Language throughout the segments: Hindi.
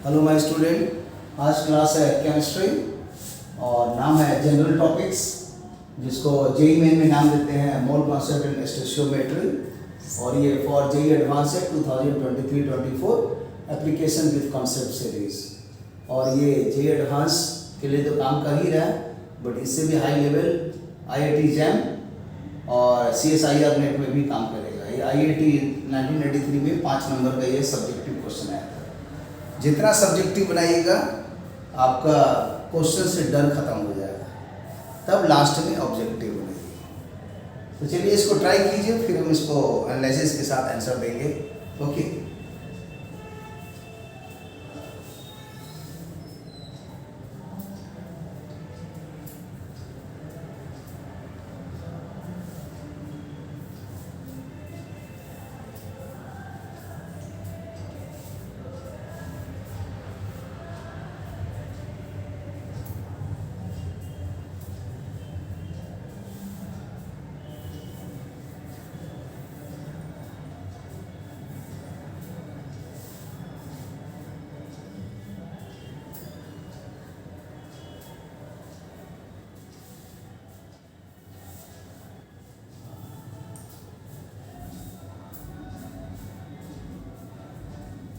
हेलो माय स्टूडेंट, आज क्लास है केमिस्ट्री और नाम है जनरल टॉपिक्स, जिसको जेई मेन में नाम देते हैं मोल कॉन्सेप्ट एंड स्टोइचियोमेट्री। और ये फॉर जेई एडवांस है 2023-24 एप्लीकेशन विद कॉन्सेप्ट सीरीज। और ये जेई एडवांस के लिए तो काम कर ही रहा है, बट इससे भी हाई लेवल आईआईटी जैम और सीएसआईआर नेट में भी काम करेगा। ये आईआईटी 1983 में 5 नंबर का ये सब्जेक्टिव क्वेश्चन आया था। जितना सब्जेक्टिव बनाइएगा आपका क्वेश्चन से डर खत्म हो जाएगा, तब लास्ट में ऑब्जेक्टिव बनेगी। तो चलिए इसको ट्राई कीजिए, फिर हम इसको एनालिसिस के साथ आंसर देंगे। ओके,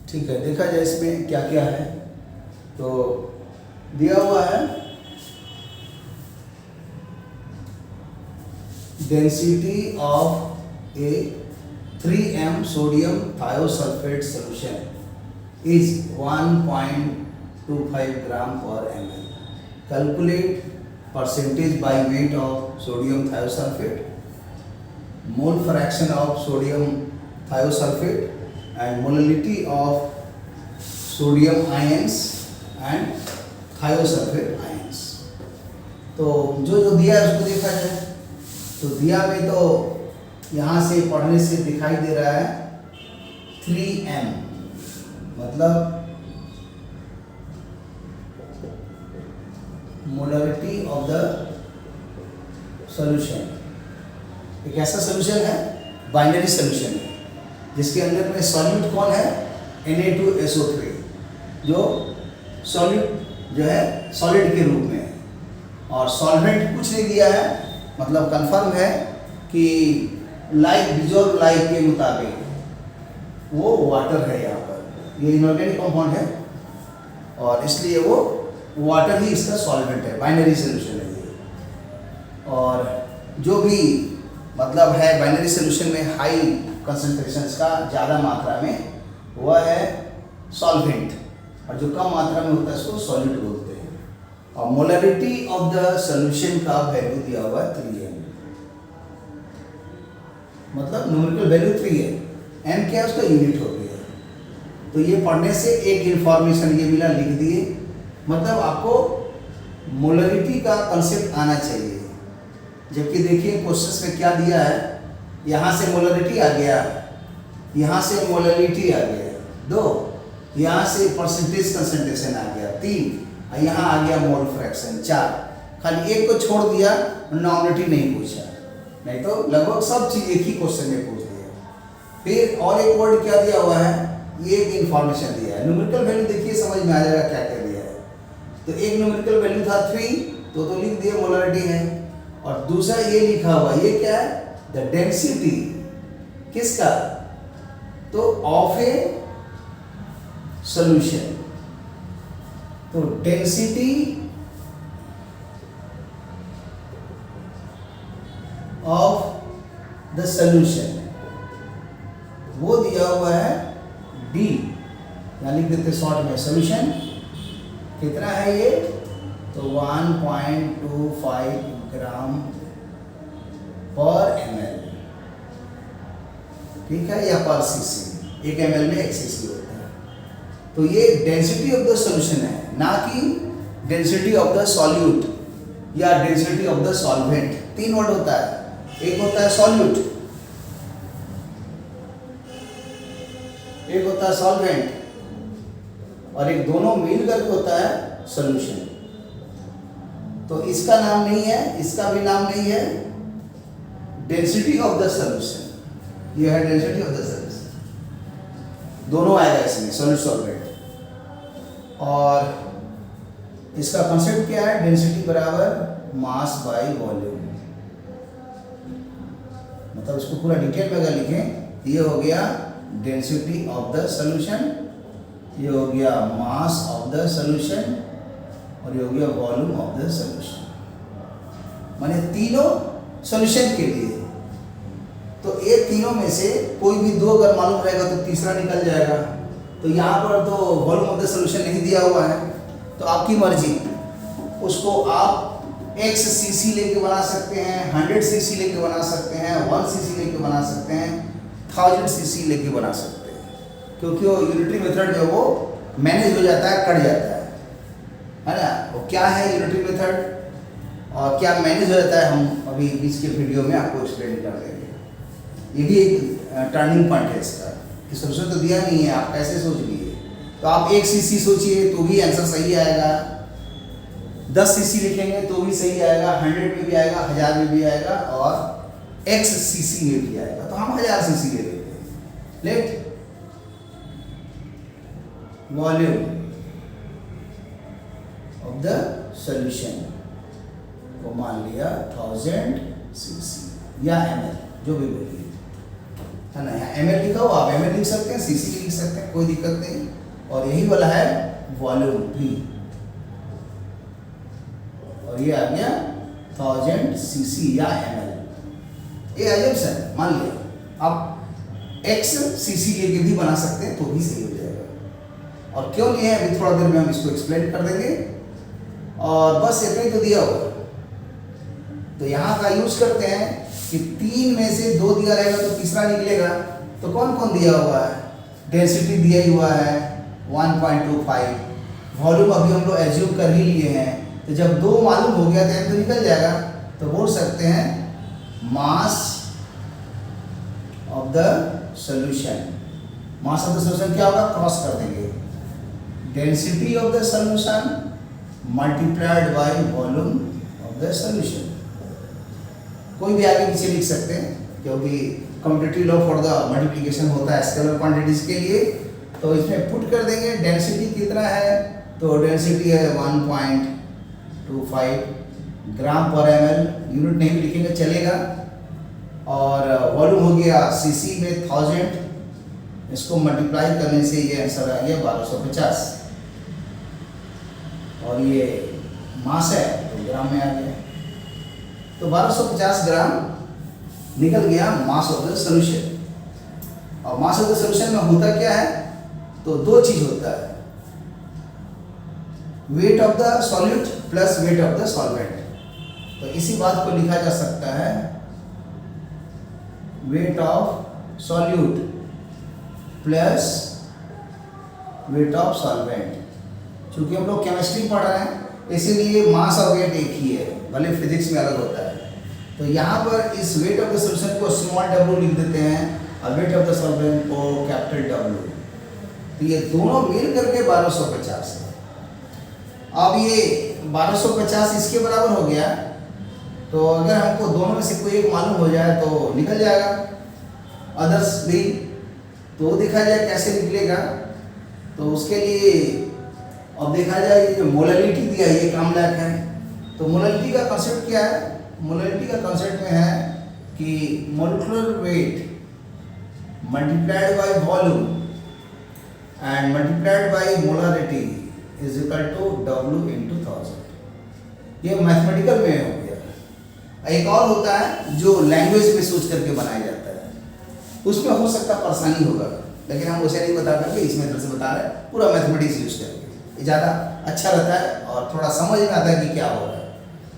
ठीक है, देखा जाए इसमें क्या क्या है। तो दिया हुआ है density of A 3m sodium thiosulphate solution is 1.25 ग्राम पर ml। Calculate percentage by weight of sodium thiosulphate, mole fraction of sodium thiosulphate and molality of sodium ions and thiosulfate ions। तो जो दिया है उसको देखा जाए। तो दिया में तो यहाँ से पढ़ने से दिखाई दे रहा है 3m, मतलब मोलरिटी ऑफ द सॉल्यूशन। एक ऐसा सॉल्यूशन है, बाइनरी सॉल्यूशन है, जिसके अंदर में सॉल्यूट कौन है, Na2SO3, जो सॉल्यूट जो है सॉलिड के रूप में है। और सॉल्वेंट कुछ नहीं दिया है, मतलब कंफर्म है कि लाइक डिजॉल्व लाइक के मुताबिक वो वाटर है। यहाँ पर ये इनऑर्गेनिक कंपाउंड है और इसलिए वो वाटर ही इसका सॉल्वेंट है, बाइनरी सॉल्यूशन है ये। और जो भी मतलब है बाइनरी सॉल्यूशन में हाई कंसंट्रेशंस का ज़्यादा मात्रा में, वह है सॉल्वेंट, और जो कम मात्रा में होता है उसको सॉल्यूट बोलते हैं। और मोलरिटी ऑफ द सॉल्यूशन का वैल्यू दिया हुआ है 3m, मतलब न्यूमेरिकल वैल्यू 3 है। m क्या है, उसका यूनिट हो गया। तो ये पढ़ने से एक इंफॉर्मेशन ये मिला, लिख दिए। मतलब आपको मोलरिटी का कंसेप्ट आना चाहिए। जबकि देखिए क्वेश्चन में क्या दिया है, यहाँ से मोलरिटी आ गया, यहाँ से मोलरिटी आ गया 2, यहाँ से परसेंटेज कंसंट्रेशन आ गया 3, और यहाँ आ गया मोल फ्रैक्शन 4। खाली एक को छोड़ दिया, नॉमिनेटी नहीं पूछा, नहीं तो लगभग सब चीज़ एक ही क्वेश्चन में पूछ दिया। फिर और एक वर्ड क्या दिया हुआ है, ये एक इन्फॉर्मेशन दिया है। न्यूमेरिकल वैल्यू देखिए, समझ में आ जाएगा क्या क्या दिया है। तो एक न्यूमेरिकल वैल्यू था 3, तो लिख दिया मोलरिटी है। और दूसरा ये लिखा हुआ, ये क्या है, द डेंसिटी किसका, तो ऑफ ए सॉल्यूशन। तो डेंसिटी ऑफ द सॉल्यूशन वो दिया हुआ है D, या लिख देते शॉर्ट में सॉल्यूशन कितना है ये, तो 1.25 ग्राम पर ml, ठीक है, या पर cc। 1 ml में 1 cc होता है। तो ये डेंसिटी ऑफ द सॉल्यूशन है, ना कि डेंसिटी ऑफ द सॉल्यूट या density of the solvent. 3 word होता है, एक होता है सॉल्यूट, एक होता है सॉल्वेंट, और एक दोनों मिलकर होता है सॉल्यूशन। तो इसका नाम नहीं है, इसका भी नाम नहीं है, डेंसिटी ऑफ द सॉल्यूशन, ये है डेंसिटी ऑफ द सॉल्यूशन। दोनों आएगा इसमें, सॉल्यूट सॉल्वेंट। और इसका कंसेप्ट क्या है, डेंसिटी बराबर मास बाय वॉल्यूम। मतलब इसको पूरा डिटेल में अगर लिखें, ये हो गया डेंसिटी ऑफ द सॉल्यूशन, ये हो गया मास ऑफ द सॉल्यूशन और ये हो गया वॉल्यूम ऑफ द सॉल्यूशन। माने तीनों सॉल्यूशन के लिए। तो ये तीनों में से कोई भी दो अगर मालूम रहेगा तो तीसरा निकल जाएगा। तो यहाँ पर तो वॉल्यूम ऑफ द सॉल्यूशन नहीं दिया हुआ है, तो आपकी मर्जी, उसको आप x cc लेके बना सकते हैं, 100 cc लेके बना सकते हैं, 1 cc लेके बना सकते हैं, 1000 cc लेके बना सकते हैं, क्योंकि वो यूनिटरी मेथड जो वो मैनेज हो जाता है, कट जाता है ना। वो क्या है यूनिटरी मेथड और क्या मैनेज हो जाता है, हम अभी बीच के वीडियो में आपको एक्सप्लेन कर देंगे। ये भी एक टर्निंग पॉइंट है इसका, कि सोल्यूशन तो दिया नहीं है, आप कैसे सोच लिए। तो आप 1 cc सोचिए तो भी आंसर सही आएगा, 10 cc लिखेंगे तो भी सही आएगा, 100 में भी आएगा, 1000 में भी आएगा और x cc में भी आएगा। तो हम 1000 cc ले लेते हैं। Let volume of the solution को मान लिया 1000 cc या ml, जो भी बोलिए, है ना। यहाँ ml लिखा हो, आप ml लिख सकते हैं, cc लिख सकते हैं, कोई दिक्कत नहीं। और यही वाला है वॉल्यूम भी, और ये आ गया 1000 cc या ml। ये एजम्पशन मान लिया, आप x cc लेके भी बना सकते हैं तो भी सही हो जाएगा। और क्यों लिए हैं अभी थोड़ा देर में हम इसको एक्सप्लेन कर देंगे। और बस इतना ही तो दिया हुआ। तो यहाँ का यूज करते हैं कि 3 में से 2 दिया रहेगा तो तीसरा निकलेगा। तो कौन कौन दिया हुआ है, डेंसिटी दिया हुआ है 1.25, वॉल्यूम अभी हम लोग एज्यूम कर ही लिए हैं। तो जब 2 मालूम हो गया तो निकल जाएगा। तो बोल सकते हैं mass of the solution. Mass of the solution क्या होगा, क्रॉस कर देंगे, density of the solution multiplied by volume of the solution. कोई भी आगे पीछे लिख सकते हैं, क्योंकि commutative law for the multiplication होता है स्केलर क्वांटिटीज के लिए। तो इसमें पुट कर देंगे डेंसिटी कितना है, तो डेंसिटी है 1.25 ग्राम पर ml, यूनिट नहीं भी लिखेंगे चलेगा। और वॉल्यूम हो गया cc में 1000, इसको मल्टीप्लाई करने से ये आंसर आ गया 1250। और ये मास है तो ग्राम में आ गया, तो 1250 ग्राम निकल गया मास ऑफ द सॉल्यूशन। और मास ऑफ द सॉल्यूशन में होता क्या है, तो 2 चीज होता है, weight of the solute plus wait of the solvent. तो इसी बात को लिखा जा सकता है weight of solute plus weight of solvent. चूंकि हम लोग केमिस्ट्री पढ़ रहे हैं इसीलिए मास और वेट एक ही है, भले फिजिक्स में अलग होता है। तो यहाँ पर इस वेट ऑफ द सॉल्यूशन को स्मॉल w लिख देते हैं और वेट ऑफ द सॉल्वेंट को कैपिटल W। तो ये दोनों मिल करके 1250 है। अब ये 1250 इसके बराबर हो गया। तो अगर हमको दोनों में से कोई एक मालूम हो जाए तो निकल जाएगा, अदर्स भी तो देखा जाए कैसे निकलेगा। तो उसके लिए अब देखा जाए ये जो मोलैलिटी दिया ये काम लायक है। तो मोलैलिटी का कंसेप्ट क्या है, मोलैलिटी का कंसेप्ट में है कि molecular weight multiplied by volume and multiplied by molarity is equal to W into 1000। ये मैथमेटिकल में हो गया। एक और होता है जो लैंग्वेज में सोच करके बनाया जाता है, उसमें हो सकता परेशानी होगा, लेकिन हम उसे नहीं बता करके इस मेथड से बता रहे हैं, पूरा मैथमेटिक्स यूज करके। ये ज़्यादा अच्छा रहता है और थोड़ा समझ में आता है कि क्या हो रहा है।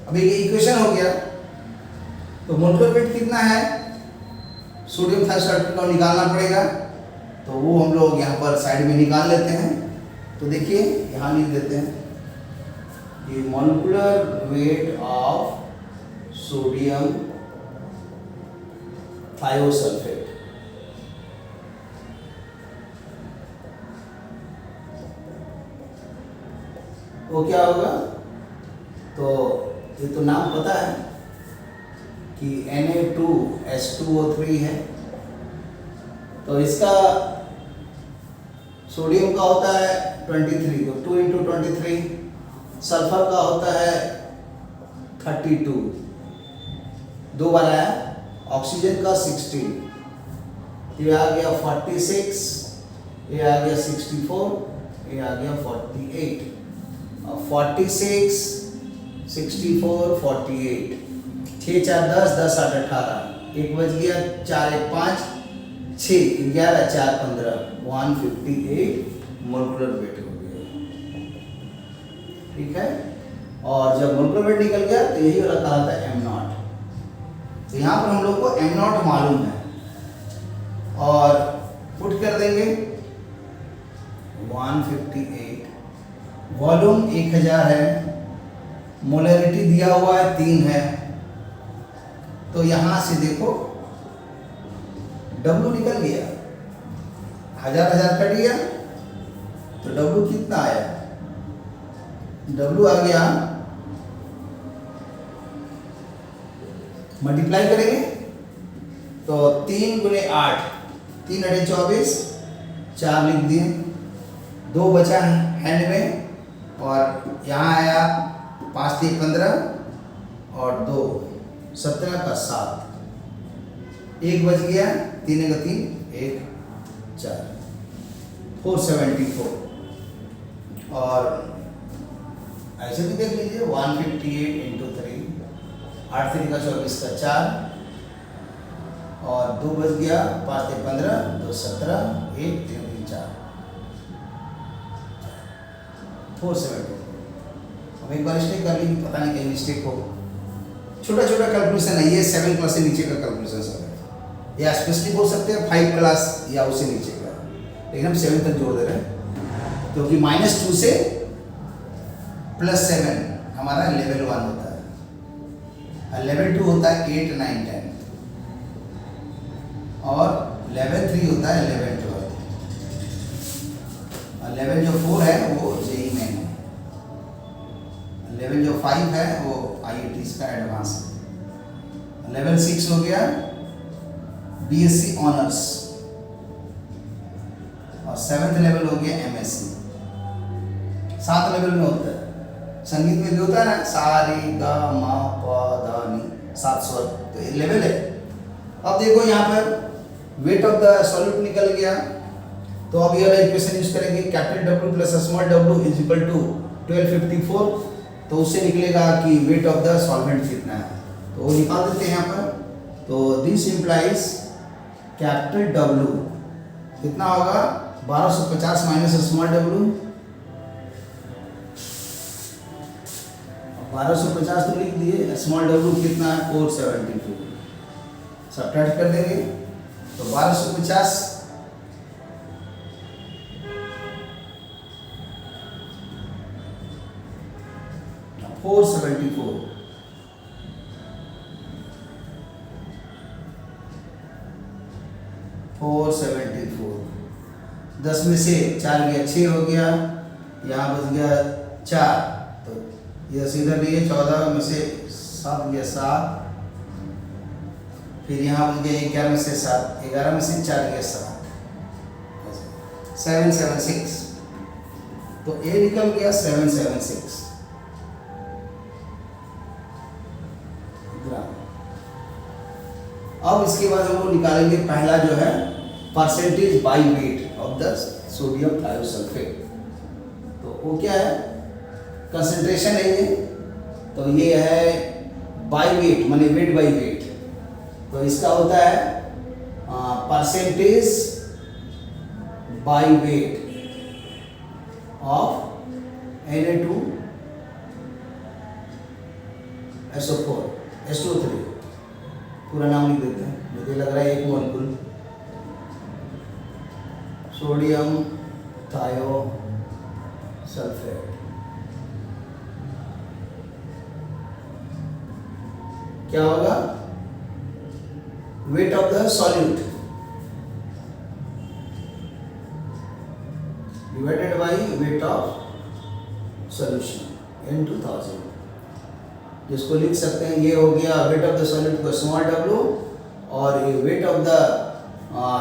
अब ये इक्वेशन हो गया। तो मोलिकुलर वेट कितना है, सोडियम थायोसाइड को निकालना पड़ेगा। तो वो हम लोग यहाँ पर साइड में निकाल लेते हैं। तो देखिए यहाँ लिख देते हैं कि molecular weight of sodium thiosulphate वो क्या होगा। तो ये तो नाम पता है कि Na2H2O3 है। तो इसका सोडियम का होता है 23, तो 2 into 23, सल्फर का होता है 32, 2 वाला है, ऑक्सीजन का 16, ये आ गया 46, ये आ गया 64, ये आ गया 48, और 46, 64, 48, 6 4 10, 10 8 18, 1 बज गया, 4 1 5, 6 11 4 15, 158 मोलकुलर वेट हो गया। ठीक है, और जब मोलकुलर वेट निकल गया तो यही वाला कहा था m0। तो यहाँ पर हम लोग को m0 मालूम है और पुट कर देंगे 158, वॉल्यूम 1000 है, मोलरिटी दिया हुआ है 3 है, तो यहां से देखो W निकल गया, 1000 कट गया, तो W कितना आया, W आ गया, मल्टीप्लाई करेंगे तो 3 गुने 8, 3 8 24, 4 लिख दिए, 2 बचा हैंड में, और यहाँ आया 5 3 15 और 2 17 का 7, 1 बच गया, 3 का 3 1 4, 474, और ऐसे भी देख लीजिए 158 इंटू 3, 8 3 का 24 का 4, और 2 बच गया, 5 3 15, 2 17, 1 3 3 4, 474। अब एक बार स्टेक कर लीजिए, पता नहीं कहीं मिस्टेक हो, छोटा छोटा कैलकुलेशन है ये, 7 क्लास से नीचे का कैलकुलेशन सब है, या स्पेशली बोल सकते हैं 5 क्लास या उससे नीचे का, लेकिन हम 7 तक जोड़ दे रहे हैं, क्योंकि -2 से +7 हमारा लेवल 1 होता है, और लेवल 2 होता है 8 9 10, और लेवल 3 होता है 11 12, और लेवल जो 4 है वो जेई में है, लेवल जो 5 है वो IIT का एडवांस है, लेवल 6 हो गया BSc ऑनर्स, और 7th लेवल हो गया MSc। 7 लेवल में होता है, संगीत में भी होता है ना, सा रे गा मा पा धा नी, 7 स्वर, तो ये लेवल है। अब देखो यहाँ पर वेट ऑफ द सॉल्यूट निकल गया, तो अब ये वाला इक्वेशन यूज करेंगे, capital W plus small w is equal to 1254, तो उससे निकलेगा कि वेट ऑफ द सॉल्वेंट कितना है, तो वो निकाल देते हैं यहाँ पर, तो दिस इंप्लाइज कैपिटल W कितना होगा, 1250 माइनस स्मॉल w, 1250 तो लिख दिए, स्मॉल w कितना है 474, सब्ट्रैक्ट कर देंगे, तो 1250 474, 474, 10 में से 4 गया 6 हो गया, यहाँ बच गया 4, तो ये सीधा लिए 14 में से 7 गया 7, फिर यहाँ बच गया 11 में से 7, 11 में से 4 गया 7, 776, तो ए निकल गया 776 ग्राम। अब इसके बाद हम लोग निकालेंगे पहला जो है percentage by wait of the sodium thiosulphate, तो वो क्या है, कंसंट्रेशन है ये, तो ये है बाई वेट माने वेट बाई वेट, तो इसका होता है percentage by weight of Na2SO4 H2O3, पूरा नाम लिख देते हैं, मुझे लग रहा है एक मॉलिक्यूल, सोडियम थायोसल्फेट, क्या होगा, wait of the solute divided by weight of solution N2000, जिसको लिख सकते हैं, ये हो गया वेट ऑफ द सॉल्यूट को स्मॉल w, और ये वेट ऑफ द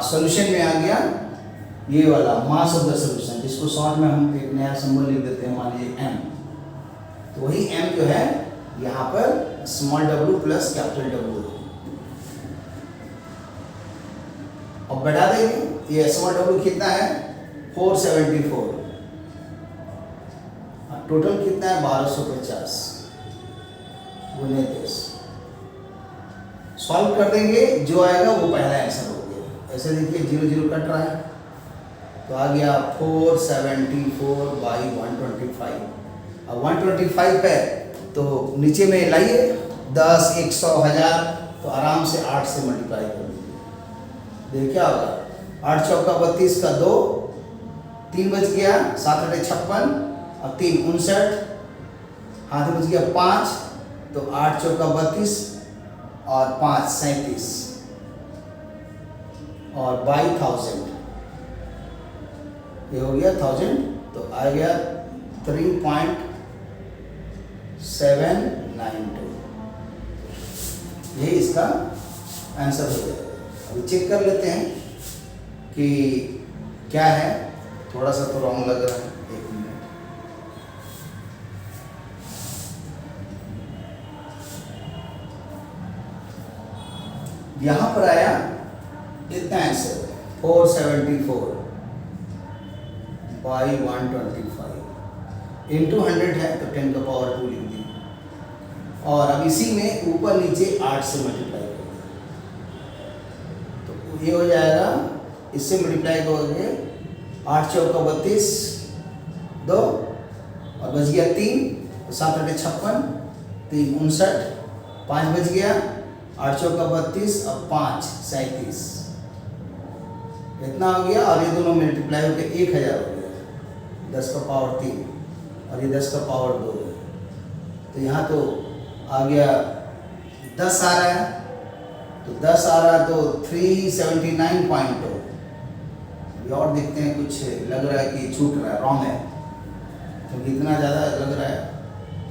सॉल्यूशन में आ गया ये वाला मास ऑफ द सॉल्यूशन, जिसको शॉर्ट में हम एक नया सिंबल लिख देते हैं, मान लीजिए m। तो वही m जो है यहाँ पर small w plus capital W, और बढ़ा देंगे। ये स्मॉल w कितना है 474, टोटल कितना है 1250 गुने 10। सॉल्व कर देंगे, जो आएगा वो पहला आंसर हो गया। ऐसे देखिए 0 0 कट रहा है, तो आ गया 474 बाई 125। अब 125 है तो नीचे में लाइए 10, 100, 1000, तो आराम से 8 से मल्टीप्लाई कर दीजिए। देखिए क्या होगा, 8 चौका 32 का 2, 3 बच गया, 7 8 56 और 3 59, हाथ में बच गया 5, तो 8 चौका 32 और 5 37 और बाई 1000, ये हो गया 1000, तो आ गया 3.792, यही इसका आंसर हो जाएगा। अभी चेक कर लेते हैं कि क्या है, थोड़ा सा तो रॉन्ग लग रहा है, 1 मिनट। यहां पर आया इतना आंसर 474 बाई 125 इंटू 100 है, तो 10 का पावर 2 लिख दी, और अब इसी में ऊपर नीचे 8 से मल्टीप्लाई कर दिया, तो ये हो जाएगा, इससे मल्टीप्लाई करोगे 8 चौका 32, 2 और बच गया 3, तो 7 8 56, 3 59, 5 बच गया, 8 चौका 32 और 5 37, इतना हो गया, और ये दोनों मल्टीप्लाई होकर 1000 हो गया, 10 का पावर 3 और ये 10 का पावर 2 है, तो यहाँ तो आ गया 10 आ रहा है, तो 10 आ रहा है तो 379.2। और देखते हैं, कुछ लग रहा है कि छूट रहा है, रॉन्ग है, क्योंकि तो इतना ज़्यादा लग रहा है।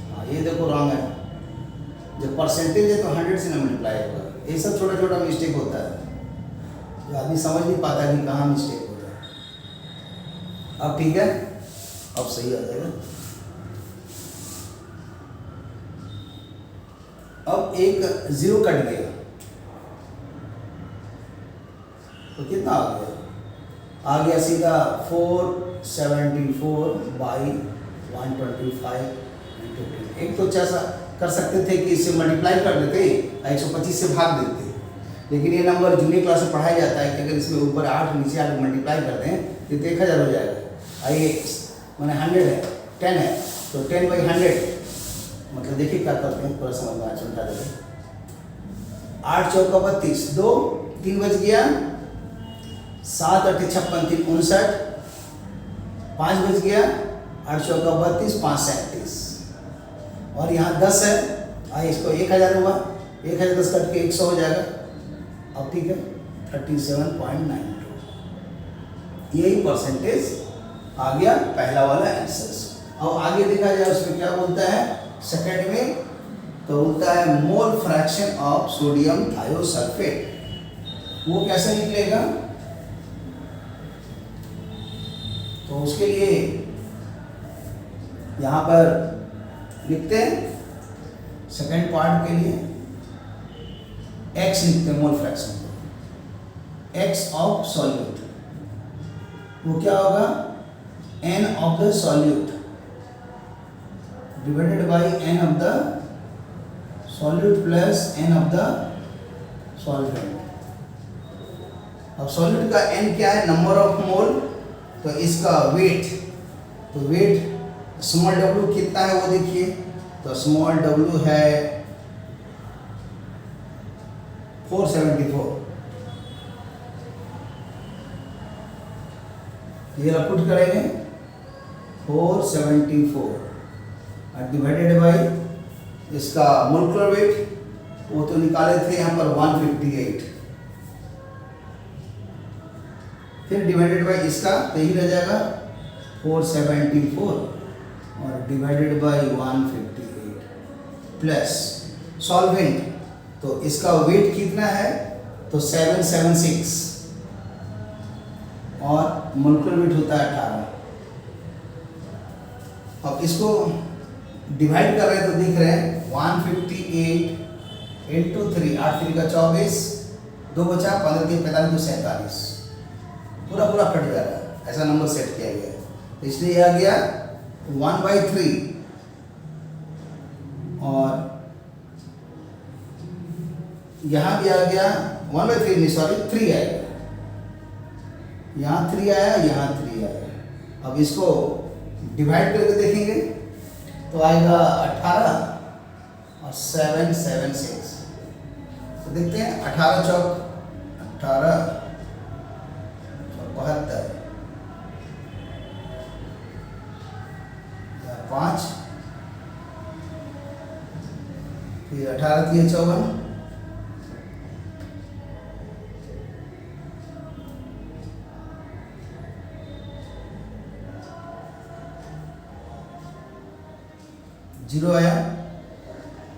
हाँ ये देखो रॉन्ग है, जब परसेंटेज है तो 100 से ना मल्टीप्लाई होगा। ये सब छोटा छोटा मिस्टेक होता है, जो आदमी समझ नहीं पाता कि कहाँ मिस्टेक हो रहा है। अब ठीक है, अब सही आ जाएगा। अब एक 0 कट गया, तो कितना आ गया, आ गया सीधा 474 बाई 125 इंटू 10। एक तो ऐसा कर सकते थे कि इससे मल्टीप्लाई कर देते, 125 से भाग देते, लेकिन ये नंबर जूनियर क्लास में पढ़ाया जाता है कि अगर इसमें ऊपर 8 नीचे 8 मल्टीप्लाई कर दें तो 1000 हो जाएगा। आइए मैंने 100 है, 10 है, तो 10 बाई 100, मतलब देखिए क्या करते हैं, थोड़ा समझ में समझा देते हैं। 8 चौका 32, 2 3 बच गया, 7 8 56, 3 59, 5 बच गया, 8 चौका 32, 5 37, और यहाँ 10 है, आइए इसको 1000 हुआ, 1000 10 कट के 100 हो जाएगा। अब ठीक है 37.92, यही परसेंटेज आ गया पहला वाला आंसर। अब आगे देखा जाए उसमें क्या बोलता है सेकंड में, तो बोलता है mole fraction of sodium thiosulphate, वो कैसे निकलेगा, तो उसके लिए यहाँ पर लिखते हैं सेकंड पार्ट के लिए x लिखते हैं, मोल फ्रैक्शन को, x ऑफ सॉल्यूट, वो क्या होगा n of the solute divided by n of the solute plus n of the solvent. अब सॉल्यूट का n क्या है, नंबर ऑफ मोल, तो इसका वेट, तो वेट स्मॉल w कितना है वो देखिए, तो स्मॉल w है 474, ये पुट करेंगे 474 और डिवाइडेड बाय इसका मोलकुलर वेट, वो तो निकाले थे यहाँ पर 158, फिर डिवाइडेड बाय इसका, तो यही रह जाएगा 474 और डिवाइडेड बाय 158 प्लस सॉल्वेंट, तो इसका वेट कितना है, तो 776 और मोलिकुलर वेट होता है 18। अब इसको डिवाइड कर रहे हैं तो दिख रहे हैं 158 इंटू 3, 8 3 का 24, 2 बचा, 15 3 45 2 47, पूरा पूरा कट जा रहा है, ऐसा नंबर सेट किया गया है। तो इसलिए यह आ गया 1/3 और यहाँ भी आ गया 1/3 नहीं सॉरी 3 आएगा, यहाँ 3 आया, यहाँ 3 आया। अब इसको डिवाइड करके देखेंगे तो आएगा 18 और 7 7 6। तो देखते हैं 18 चौक 72, या 5, फिर 18 3 54, जीरो आया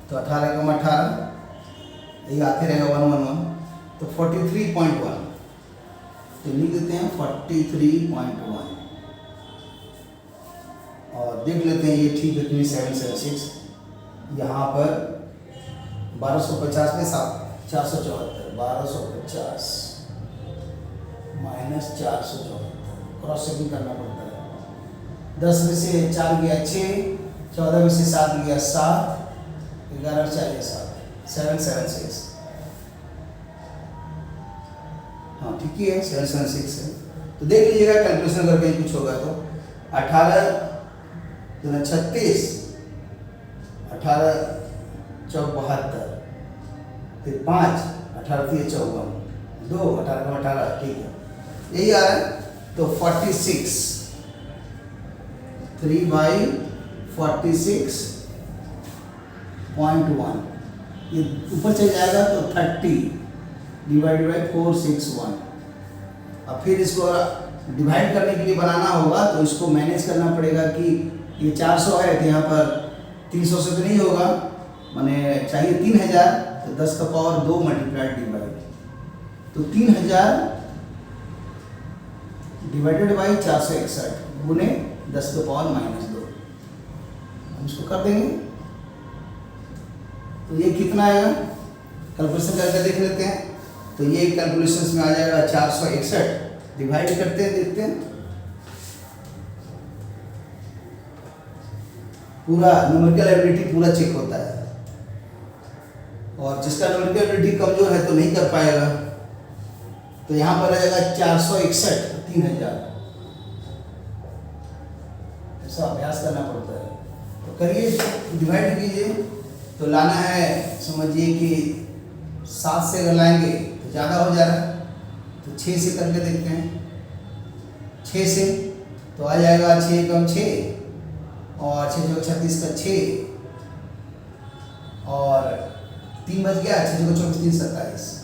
तो 18 कम 18, ये आते रहेगा 111, तो 43.1, तो लिख देते हैं 43.1 और देख लेते हैं ये ठीक है 776। यहाँ पर 1250 में 474, 1250 माइनस 474, क्रॉस चेकिंग करना पड़ता है। 10 में से 4 गया 6, 14 में से 7 गया 7, 11 4 7, 776। हाँ ठीक ही है, 776 है। तो देख लीजिएगा कैलकुलेशन करके कुछ होगा तो 18 36, 18 चौक 72, फिर 5 18 3 54, 2 18 कम 18, ठीक है यही आ रहा है। तो 46 3/46.1, ये ऊपर चल जाएगा तो 30 डिवाइडेड बाई 461। अब फिर इसको डिवाइड करने के लिए बनाना होगा तो इसको मैनेज करना पड़ेगा कि ये 400 है तो यहाँ पर 300 से तो नहीं होगा, माने चाहिए 3000, तो 10 का पावर 2 मल्टीप्लाइड डिवाइड, तो 3000 डिवाइडेड बाई 461 गुने 10 का पावर -2, हम इसको कर देंगे। तो ये कितना आएगा कैलकुलेशन करके देख लेते हैं। तो ये कैलकुलेशंस में आ जाएगा 461, डिवाइड करते हैं देखते हैं, पूरा न्यूमेरिकल एबिलिटी पूरा चेक होता है और जिसका न्यूमेरिकल एबिलिटी कमजोर है तो नहीं कर पाएगा। तो यहाँ पर आ जाएगा 461 3000, ऐसा अभ्यास करना पड़ता है। तो करिए डिवाइड कीजिए, तो लाना है समझिए कि 7 से अगर लाएंगे तो ज़्यादा हो जा रहा है, तो 6 से करके देखते हैं। 6 से तो आ जाएगा 6 कम 6 और 6 जगह 36 का 6 और 3 बच गया, 6 जगह 24 3 27,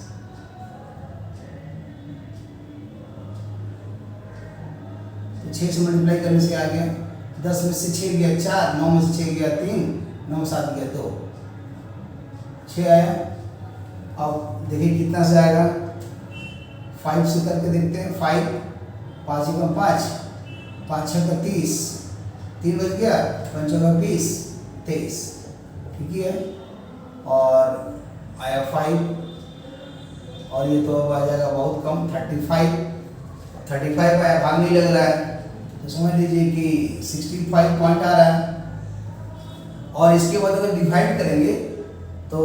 तो 6 से मल्टीप्लाई करने से आ गया 10 में से 6 गया 4, 9 में से 6 गया 3, 9 में 7 गया 2, 6 आया। अब देखिए कितना से आएगा, 5 से करके देखते हैं। 5 5 कम 5, 5 6 का 30, 3 बच गया, 5 का 20 23, ठीक है। और आया 5 और ये तो अब आ जाएगा बहुत कम 35 आया, भाग नहीं लग रहा है तो समझ लीजिए कि 65 पॉइंट आ रहा है। और इसके बाद अगर डिवाइड करेंगे तो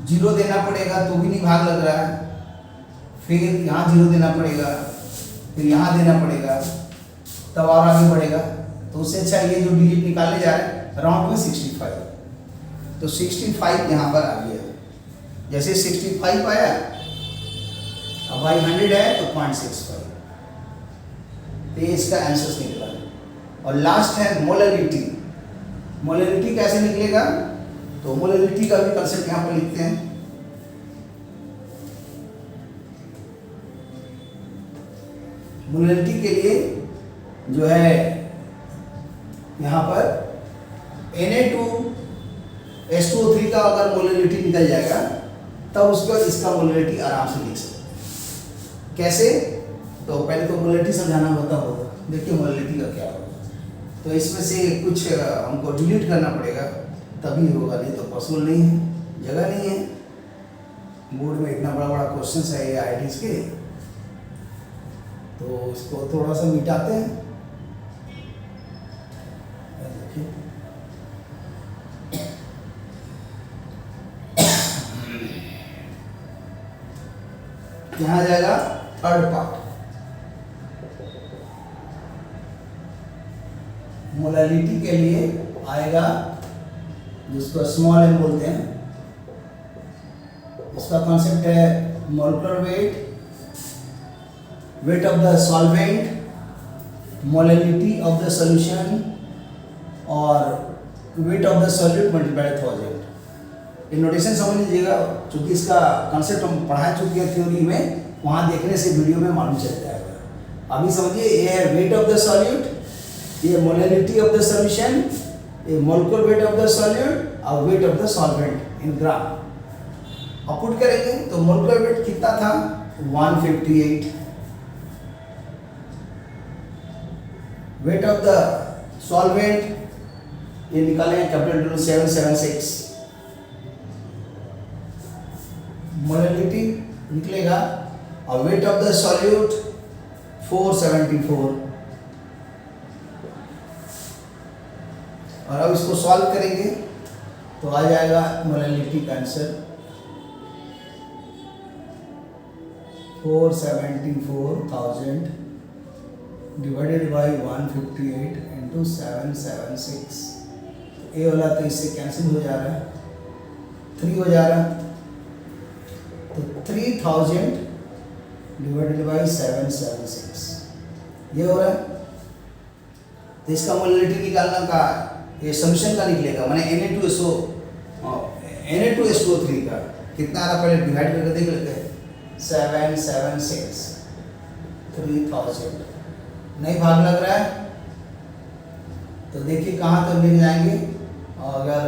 0 देना पड़ेगा तो भी नहीं भाग लग रहा है, फिर यहाँ 0 देना पड़ेगा, फिर यहाँ देना पड़ेगा, तब और आगे बढ़ेगा। तो उससे अच्छा ये जो डिजिट निकाले जा रहे हैं राउंड में 65, तो 65 यहाँ पर आ गया। जैसे 65 आया, अब बाई 100 है तो 0.65, तो ये इसका आंसर निकला। और लास्ट है मोलरिटी। मोलरिटी कैसे निकलेगा, तो मोलरिटी का भी कंसेप्ट यहाँ पर लिखते हैं। मोलरिटी के लिए जो है यहाँ पर Na2H2O3 का अगर मोलरिटी निकल जाएगा तब उसके बाद इसका मोलरिटी आराम से लिख सकते हैं। कैसे, तो पहले तो मोलैलिटी समझाना होता होगा। देखिए मोलैलिटी का क्या होगा, तो इसमें से कुछ हमको डिलीट करना पड़ेगा तभी होगा, नहीं तो पॉसिबल नहीं है, जगह नहीं है। बोर्ड में इतना बड़ा बड़ा क्वेश्चन है ये आईआईटीज के, तो इसको थोड़ा सा मिटाते हैं। देखिए यहाँ जाएगा थर्ड पार्ट, मोलैलिटी के लिए आएगा जिसको स्मॉल एम बोलते हैं। इसका कॉन्सेप्ट है molecular weight, weight of the solvent, molality of the solution और weight of the solute multiplied 1000। ये नोटेशन समझ लीजिएगा, चूंकि इसका कॉन्सेप्ट हम पढ़ा चुके हैं थ्योरी में, वहाँ देखने से वीडियो में मालूम चल जाएगा। अभी समझिए ये है वेट ऑफ द सॉल्यूट, ये मोलैलिटी ऑफ द सॉल्यूशन, ये molecular weight of the solute और weight of the solvent in gram. अब पुट करेंगे तो मोलकुलर वेट कितना था 158, वेट ऑफ द सॉल्वेंट ये निकाले कैपिटल डब्ल्यू 776, मोलैलिटी निकलेगा और वेट ऑफ द सॉल्यूट 474। और अब इसको सॉल्व करेंगे तो आ जाएगा मोलैलिटी का आंसर 474,000 डिवाइडेड बाई 158 इंटू 776। ए वाला तो इससे कैंसिल हो जा रहा है, 3 हो जा रहा है, तो 3000 डिवाइडेड बाई 776 ये हो रहा है। तो इसका मोलैलिटी निकालना का ये समीशन का निकलेगा, मैंने Na2SO3 का कितना आ रहा पहले डिवाइड करके देख लेते हैं। 776 3000 नहीं भाग लग रहा है तो देखिए कहाँ तक लेके जाएंगे। अगर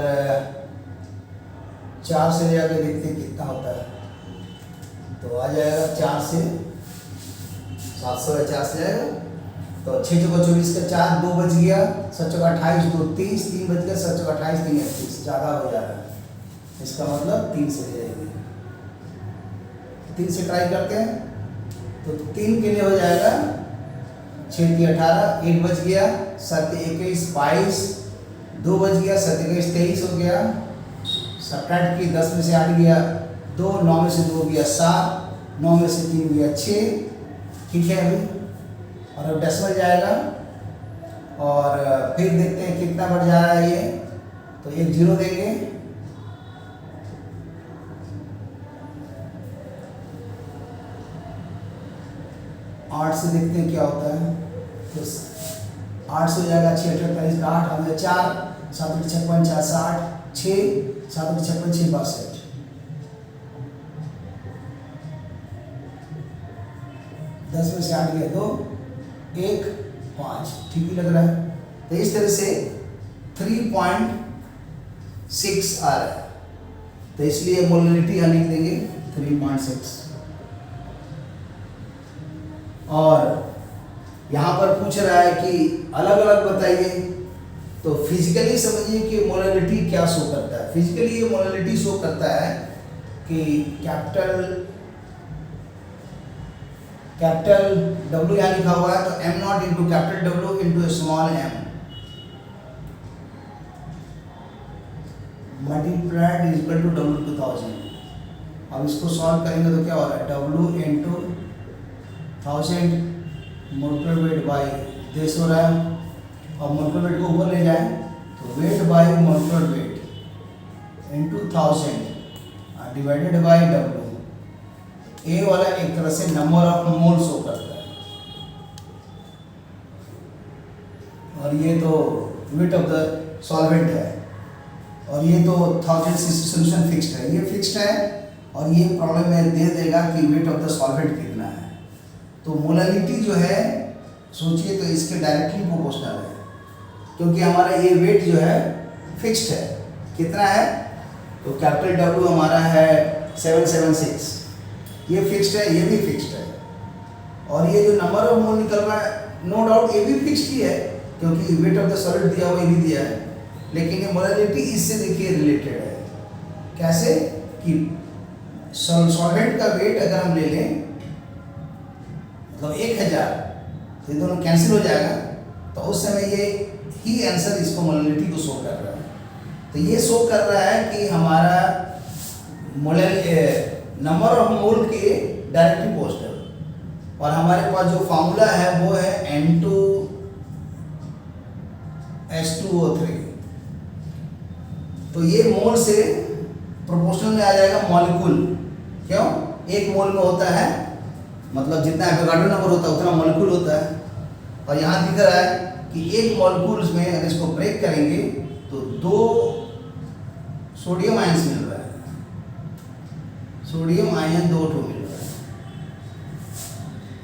4 से जाके देखते हैं कितना होता है तो आ जाएगा 4 से 750 से जाएगा, तो 6 चौका 24 का 4 2 बच गया, 7 चौका 28 2 30 3 बच गया, 7 चौका 28 3 31 ज़्यादा हो जा रहा है, इसका मतलब 3 से ले जाएंगे। 3 से ट्राई करते हैं तो 3 के लिए हो जाएगा 6 3 18 1 बच गया, 7 21 22 2 बच गया, 7 21 23 हो गया, सब्ट्रैक्ट की 10 में से 8 गया 2, 9 में से 2 गया 7, 9 में से 3 गया 6, ठीक है अभी। और अब डेसिमल जाएगा और फिर देखते हैं कितना बढ़ जा रहा है ये, तो एक 0 देंगे, आठ से देखते हैं क्या होता है, तो 8 से हो जाएगा 6 48 का 8 हमें 4 7 56 4 60 6 7 56 6 62 10 में से 8 गया 2 1 5 ठीक ही लग रहा है। तो इस तरह से 3.6 आ रहा है, तो इसलिए मोलैलिटी यहाँ लिख देंगे 3.6। और यहाँ पर पूछ रहा है कि अलग अलग बताइए, तो फिजिकली समझिए कि मोलैलिटी क्या शो करता है। फिजिकली ये मोलैलिटी शो करता है कि कैपिटल W यहाँ लिखा हुआ है, तो m0 into capital W into small m multiplied is equal to W 2000। अब इसको सॉल्व करेंगे तो क्या हो रहा है, W into 1000 molecular weight by देश हो रहा है, और मोलकुलर वेट को ऊपर ले जाए तो weight by molecular weight into 1000 divided by W। ए वाला एक तरह से नंबर ऑफ मोल शो करता है, और ये तो वेट ऑफ द सॉल्वेंट है, और ये तो 1000 सॉल्यूशन फिक्स्ड है, ये फिक्स्ड है, और ये प्रॉब्लम में दे देगा कि वेट ऑफ द सॉल्वेंट कितना है। तो मोलैलिटी जो है सोचिए तो इसके डायरेक्टली प्रोपोर्शनल है, क्योंकि हमारा ये वेट जो है फिक्स्ड है, कितना है, तो कैपिटल W हमारा है 776, ये फिक्स्ड है, ये भी फिक्स्ड है, और ये जो नंबर ऑफ मोल निकल रहा है, नो डाउट ये भी फिक्स ही है क्योंकि वेट ऑफ द सॉलिड दिया हुआ, ये भी दिया है, लेकिन ये मोलैलिटी इससे देखिए रिलेटेड है। कैसे कि सॉल्वेंट का वेट अगर हम ले लें मतलब 1000, तो ये दोनों कैंसिल हो जाएगा, तो उस समय ये ही आंसर इसको मोलैलिटी को शो कर रहा है। तो ये शो कर रहा है कि हमारा नंबर ऑफ मोल के डायरेक्टली पोस्टर, और हमारे पास जो फार्मूला है वो है N2H2O3। तो ये मोल से प्रोपोर्शनल में आ जाएगा मॉलिक्यूल। क्यों? एक मोल में होता है मतलब जितना एवोगाड्रो नंबर होता है उतना मॉलिक्यूल होता है, और यहाँ दिख रहा है कि एक मॉलिक्यूल्स में अगर इसको ब्रेक करेंगे तो 2 सोडियम आयंस मिल रहा है, सोडियम आयन 2 ठो मिल रहा है,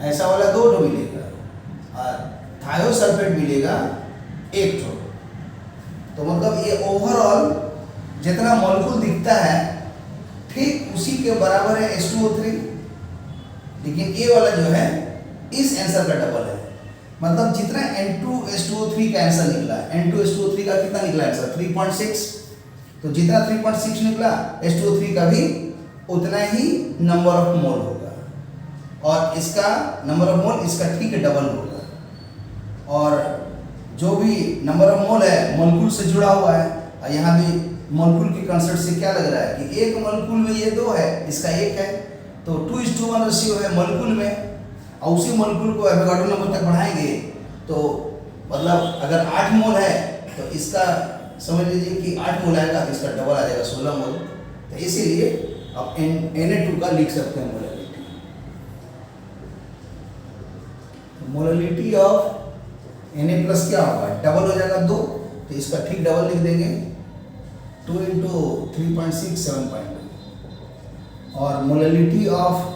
ऐसा वाला 2 ठो मिलेगा, और थायोसल्फेट मिलेगा 1 ठो। तो मतलब ये ओवरऑल जितना मॉलिक्यूल दिखता है ठीक उसी के बराबर है H2O3, लेकिन ये वाला जो है इस आंसर का डबल है। मतलब जितना N2H2O3 का आंसर निकला, N2H2O3 का कितना निकला आंसर 3.6, तो जितना 3.6 निकला H2O3 का भी उतना ही नंबर ऑफ मोल होगा, और इसका नंबर ऑफ मोल इसका ठीक डबल होगा। और जो भी नंबर ऑफ मोल है मॉलिक्यूल से जुड़ा हुआ है, और यहाँ भी मॉलिक्यूल के कंसेप्ट से क्या लग रहा है कि एक मॉलिक्यूल में ये 2 है, इसका 1 है, तो 2:1 रेशियो है मॉलिक्यूल में, और उसी मॉलिक्यूल को एवोगाड्रो नंबर तक बढ़ाएंगे तो मतलब अगर 8 मोल है तो इसका समझ लीजिए कि 8 मोल आएगा तो इसका डबल आ जाएगा 16 मोल। तो इसीलिए आप Na2 का लिख सकते हैं molality. Molality of Na plus क्या होगा, डबल हो जाएगा 2, तो इसका ठीक डबल लिख देंगे 2 × 3.6 7.2, और मोलैलिटी ऑफ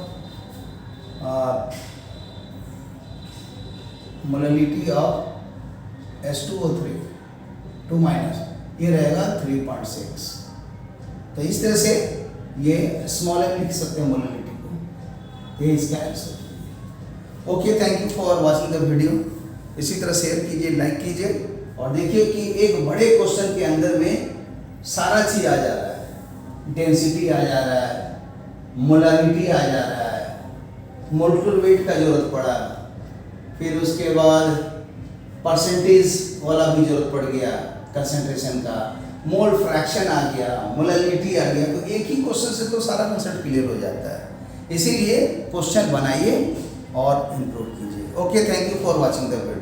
H2O3 2- ये रहेगा 3.6। तो इस तरह से ये स्मॉल m लिख सकते हैं मोलैलिटी को, ये इसका answer. Okay, thank you for watching the video. इसी तरह शेयर कीजिए, लाइक कीजिए, और देखिए कि एक बड़े क्वेश्चन के अंदर में सारा चीज आ जा रहा है, डेंसिटी आ जा रहा है, मोलैलिटी आ जा रहा है, मोलिकुलर वेट का जरूरत पड़ा, फिर उसके बाद परसेंटेज वाला भी जरूरत पड़ गया, कंसंट्रेशन का, मोल फ्रैक्शन आ गया, मोलैलिटी आ गया। तो एक ही क्वेश्चन से तो सारा कंसेप्ट क्लियर हो जाता है। इसीलिए क्वेश्चन बनाइए और इम्प्रूव कीजिए। Okay, thank you for watching the video.